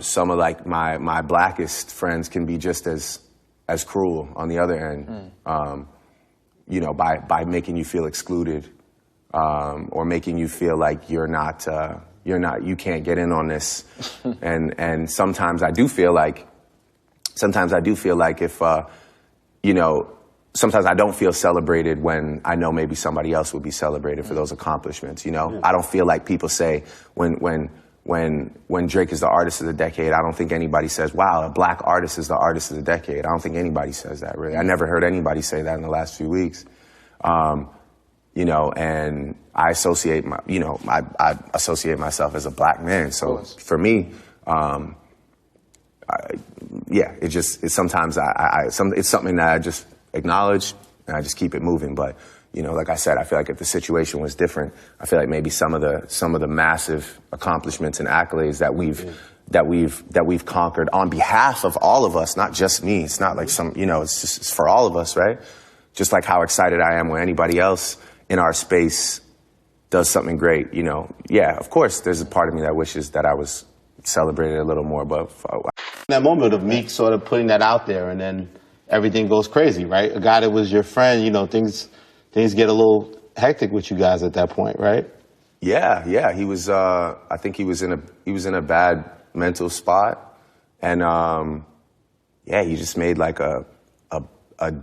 Some of like my blackest friends can be just as cruel on the other end, you know, by making you feel excluded, or making you feel like you can't get in on this. and sometimes I do feel like if, you know, sometimes I don't feel celebrated when I know maybe somebody else would be celebrated for those accomplishments, you know? Yeah. I don't feel like people say when Drake is the artist of the decade, I don't think anybody says, wow, a black artist is the artist of the decade. I don't think anybody says that, really. I never heard anybody say that in the last few weeks. You know, and I associate I associate myself as a black man. So for me, it's sometimes it's something that I just acknowledge and I just keep it moving. But, you know, like I said, I feel like if the situation was different, I feel like maybe some of the massive accomplishments and accolades that we've conquered on behalf of all of us, not just me. It's not like it's for all of us, right? Just like how excited I am when anybody else in our space does something great, you know. Yeah, of course, there's a part of me that wishes that I was celebrated a little more, but that moment of Meek sort of putting that out there and then everything goes crazy, right? A guy that was your friend, you know, things get a little hectic with you guys at that point, right? Yeah. He was. I think he was in a bad mental spot, and he just made like a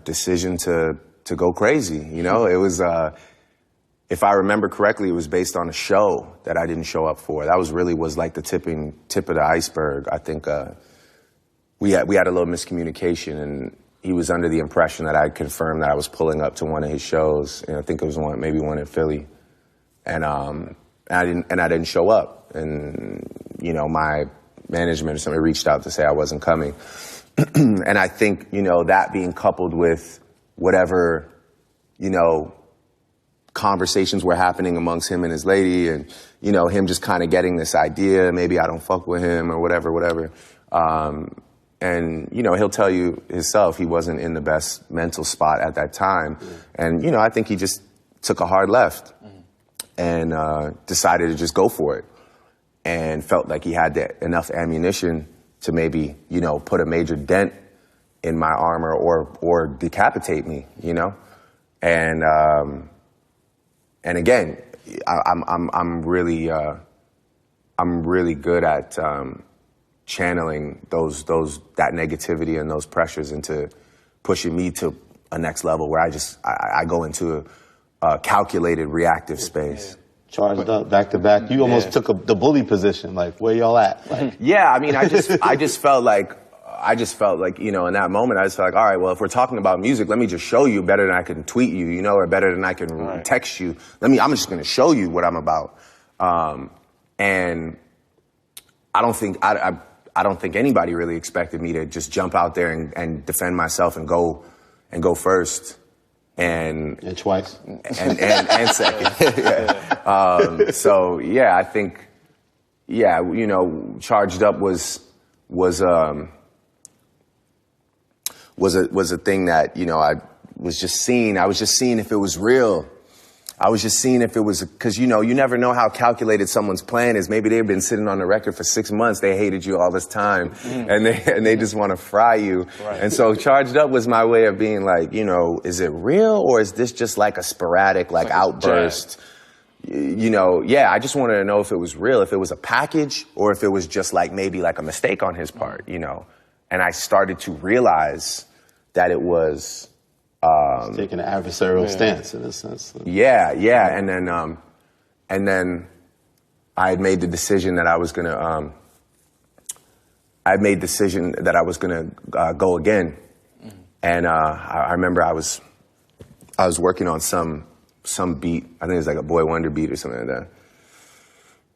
decision to go crazy. You know, it was. If I remember correctly, it was based on a show that I didn't show up for. That was like the tip of the iceberg. I think we had a little miscommunication, and he was under the impression that I had confirmed that I was pulling up to one of his shows. And I think it was maybe one in Philly. And I didn't show up. And, you know, my management or somebody reached out to say I wasn't coming. And I think, you know, that being coupled with whatever, you know, conversations were happening amongst him and his lady, and, you know, him just kind of getting this idea, maybe I don't fuck with him or whatever. And, you know, he'll tell you himself he wasn't in the best mental spot at that time. And, you know, I think he just took a hard left and decided to just go for it, and felt like he had enough ammunition to maybe, you know, put a major dent in my armor or decapitate me, you know? And again, I'm really good at channeling that negativity and those pressures into pushing me to a next level where I go into a calculated reactive space. Charged up back to back. You almost took the bully position. Like, where y'all at? Like, yeah, I mean, I just felt like, you know, in that moment, I just felt like, all right, well, if we're talking about music, let me just show you better than I can tweet you, you know, or better than I can text you. I'm just going to show you what I'm about. And I don't think anybody really expected me to just jump out there and defend myself and go first. And twice. And second. So, yeah, I think, you know, Charged Up was a thing that, you know, I was just seeing if it was real. I was just seeing if it was, because, you know, you never know how calculated someone's plan is. Maybe they've been sitting on the record for 6 months. They hated you all this time, and they just want to fry you. Right. And so Charged Up was my way of being like, you know, is it real, or is this just like a sporadic, like outburst? You know, I just wanted to know if it was real, if it was a package, or if it was just like maybe like a mistake on his part, you know. And I started to realize that it was... taking an adversarial stance in a sense. Yeah. And then I had made the decision that I was gonna go again. And I remember I was working on some beat. I think it was like a Boy Wonder beat or something like that.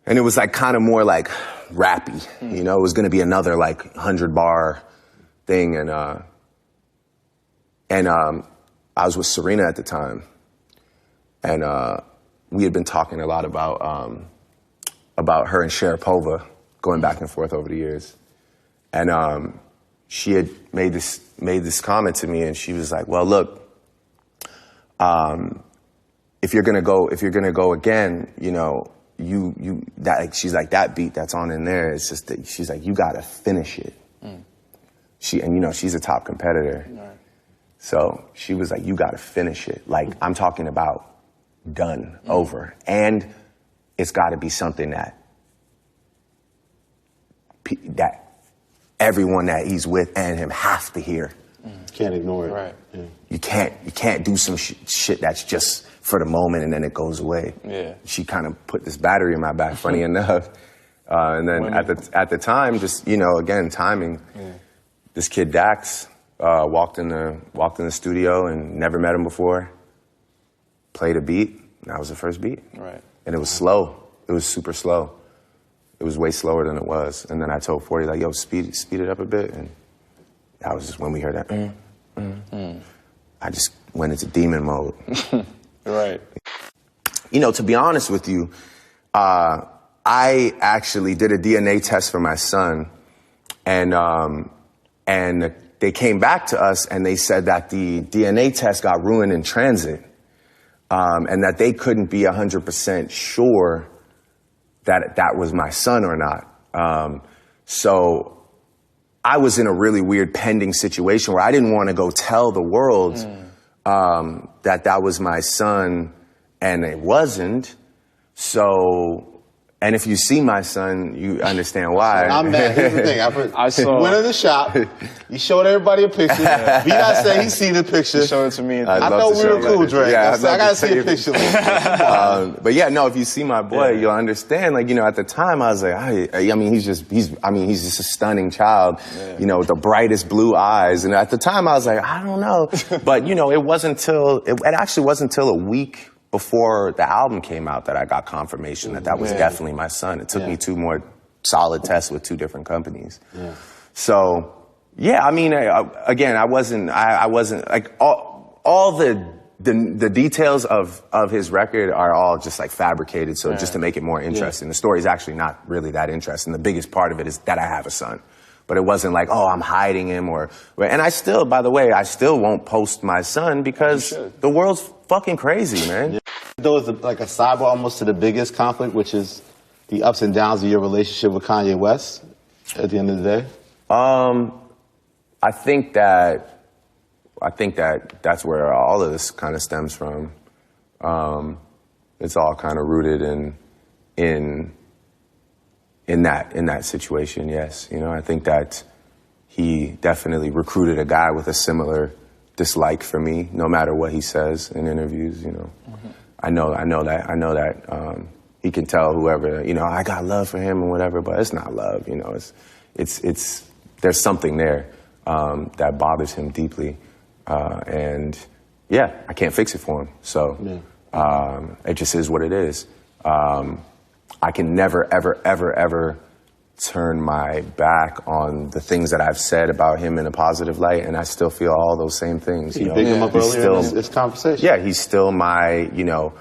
And it was like kind of more like rappy, you know. It was gonna be another like 100-bar thing, and I was with Serena at the time, and we had been talking a lot about her and Sharapova going back and forth over the years, and she had made this comment to me, and she was like, "Well, look, if you're gonna go again, you know, that, like, she's like, that beat that's on in there, it's just that, she's like, you gotta finish it. And you know, she's a top competitor. Right. So she was like, you gotta finish it. Like, I'm talking about done, over. And it's gotta be something that everyone that he's with and him have to hear. Can't ignore it. Right. Yeah. You can't do some shit that's just for the moment and then it goes away. Yeah. She kind of put this battery in my back, funny enough. And then at the time, just, you know, again, timing. Yeah. This kid Dax walked in the studio and never met him before. Played a beat. And that was the first beat. Right. And it was slow. It was super slow. It was way slower than it was. And then I told 40, like, yo, speed it up a bit. And that was just when we heard that. I just went into demon mode. Right. You know, to be honest with you, I actually did a DNA test for my son, and they came back to us and they said that the DNA test got ruined in transit, and that they couldn't be 100% sure that that was my son or not. So I was in a really weird pending situation where I didn't want to go tell the world that that was my son, and it wasn't. So, and if you see my son, you understand why. I'm mad. Here's the thing. I saw. Went in the shop. You showed everybody a picture. B-Dot said he seen the picture. You showed it to me. I know we were cool, Dre. Yeah, I gotta see a picture. But yeah, no. If you see my boy, you'll understand. Like, you know, at the time, I was like, I mean, he's just a stunning child. Yeah. You know, with the brightest blue eyes. And at the time, I was like, I don't know. But you know, it actually wasn't until a week before the album came out that I got confirmation that that was definitely my son. It took me 2 more solid tests with 2 different companies. Yeah. So, yeah, I mean, again, I wasn't like all the details of his record are all just like fabricated. So just to make it more interesting, the story is actually not really that interesting. The biggest part of it is that I have a son. But it wasn't like, oh, I'm hiding him and I still, by the way, I still won't post my son because the world's fucking crazy, man. Yeah. There was like a sidebar almost to the biggest conflict, which is the ups and downs of your relationship with Kanye West at the end of the day. I think that that's where all of this kind of stems from. It's all kind of rooted in that situation, yes. You know, I think that he definitely recruited a guy with a similar dislike for me, no matter what he says in interviews, you know. I know that he can tell whoever, you know, I got love for him and whatever, but it's not love, you know. It's there's something there that bothers him deeply. And yeah, I can't fix it for him. So it just is what it is. I can never, ever, ever, ever turn my back on the things that I've said about him in a positive light, and I still feel all those same things. You picked him up earlier in this conversation. Yeah, he's still my, you know,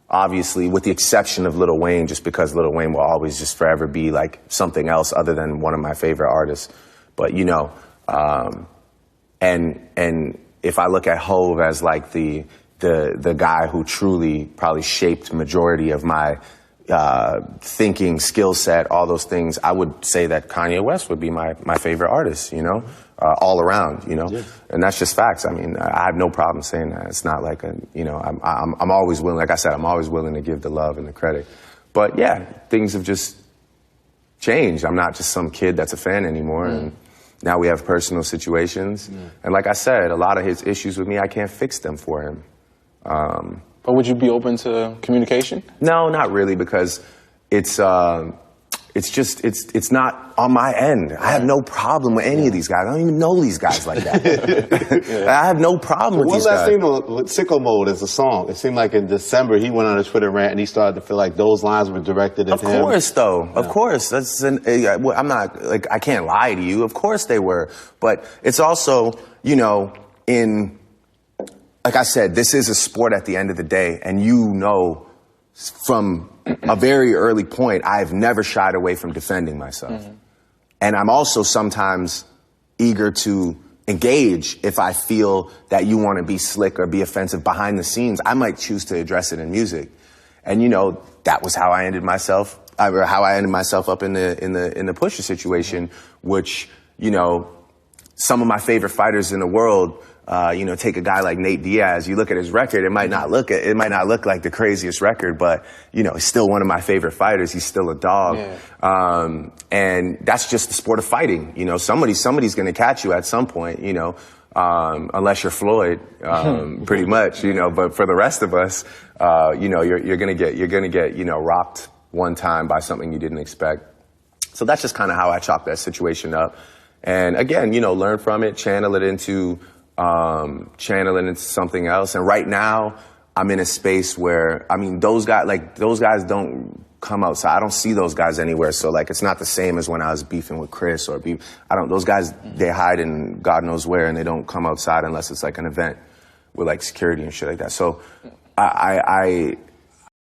obviously with the exception of Lil Wayne, just because Lil Wayne will always just forever be like something else other than one of my favorite artists. But, you know, and if I look at Hove as like the guy who truly probably shaped majority of my thinking, skill set, all those things, I would say that Kanye West would be my favorite artist, you know, all around, you know, and that's just facts. I mean, I have no problem saying that. It's not like I'm always willing, like I said, I'm always willing to give the love and the credit. But yeah, things have just changed. I'm not just some kid that's a fan anymore, and now we have personal situations. And like I said, a lot of his issues with me, I can't fix them for him. But would you be open to communication? No, not really, because it's not on my end. I have no problem with any of these guys. I don't even know these guys like that. I have no problem with these guys. One last thing, Sicko Mode is a song. It seemed like in December he went on a Twitter rant and he started to feel like those lines were directed at him. Of course, though. Yeah. Of course. I'm not, like, I can't lie to you. Of course they were. But it's also, you know, like I said, this is a sport at the end of the day, and you know from a very early point, I've never shied away from defending myself. And I'm also sometimes eager to engage if I feel that you want to be slick or be offensive behind the scenes. I might choose to address it in music. And that was how I ended myself up in the Pusha situation, which some of my favorite fighters in the world. Take a guy like Nate Diaz. You look at his record; it might not look like the craziest record, but he's still one of my favorite fighters. He's still a dog, and that's just the sport of fighting. Somebody's going to catch you at some point. Unless you're Floyd, pretty much. But for the rest of us, you're going to get rocked one time by something you didn't expect. So that's just kind of how I chalk that situation up. And again, learn from it, channel it into something else. And right now, I'm in a space where, those guys don't come outside. I don't see those guys anywhere. So it's not the same as when I was beefing with Chris those guys, they hide in God knows where and they don't come outside unless it's like an event with like security and shit like that. So I